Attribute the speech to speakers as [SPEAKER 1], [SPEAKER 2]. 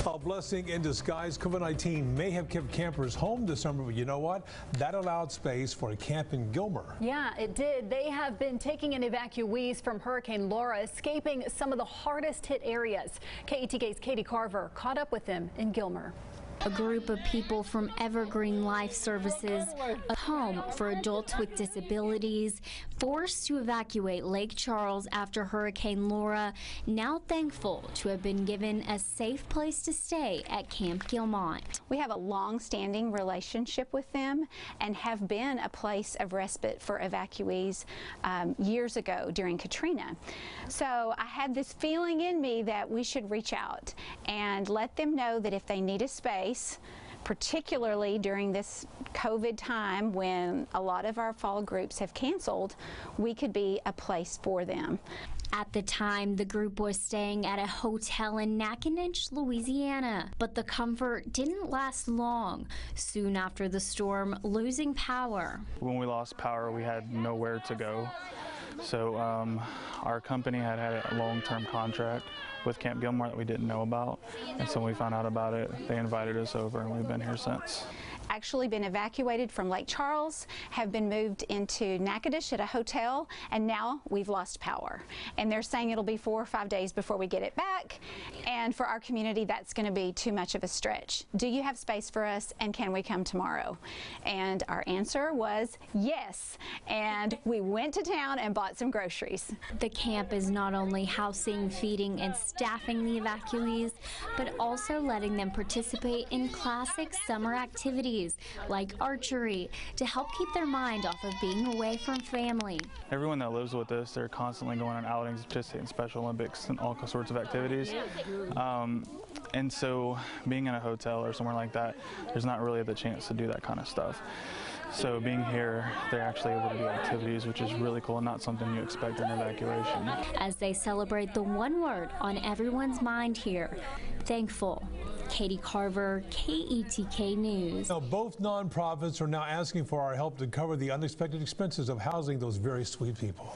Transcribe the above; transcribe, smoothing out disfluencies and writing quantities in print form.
[SPEAKER 1] A blessing in disguise. COVID-19 may have kept campers home this summer, but you know what? That allowed space for a camp in Gilmer.
[SPEAKER 2] Yeah, it did. They have been taking in evacuees from Hurricane Laura, escaping some of the hardest hit areas. KETK's Katie Carver caught up with them in Gilmer.
[SPEAKER 3] A group of people from Evergreen Life Services, a home for adults with disabilities, forced to evacuate Lake Charles after Hurricane Laura, now thankful to have been given a safe place to stay at Camp Gilmont.
[SPEAKER 4] We have a long-standing relationship with them and have been a place of respite for evacuees years ago during Katrina. So I had this feeling in me that we should reach out and let them know that if they need a space, particularly during this COVID time when a lot of our fall groups have canceled, we could be a place for them.
[SPEAKER 3] At the time, the group was staying at a hotel in Natchitoches, Louisiana, but the comfort didn't last long. Soon after the storm, losing power.
[SPEAKER 5] When we lost power, we had nowhere to go. So our company had a long-term contract with Camp Gilmore that we didn't know about, and so when we found out about it, they invited us over, and we've been here since.
[SPEAKER 4] Actually been evacuated from Lake Charles, have been moved into Natchitoches at a hotel, and now we've lost power. And they're saying it'll be 4 or 5 days before we get it back, and for our community that's going to be too much of a stretch. Do you have space for us, and can we come tomorrow? And our answer was yes, and we went to town and bought some groceries.
[SPEAKER 3] The camp is not only housing, feeding, and staffing the evacuees, but also letting them participate in classic summer activities like archery to help keep their mind off of being away from family.
[SPEAKER 5] Everyone that lives with us, they're constantly going on outings, participating in Special Olympics and all sorts of activities. And so being in a hotel or somewhere like that, there's not really the chance to do that kind of stuff. So being here, they're actually able to do activities, which is really cool and not something you expect in an evacuation.
[SPEAKER 3] As they celebrate the one word on everyone's mind here, thankful. Katie Carver, KETK News.
[SPEAKER 1] Now, both nonprofits are now asking for our help to cover the unexpected expenses of housing those very sweet people.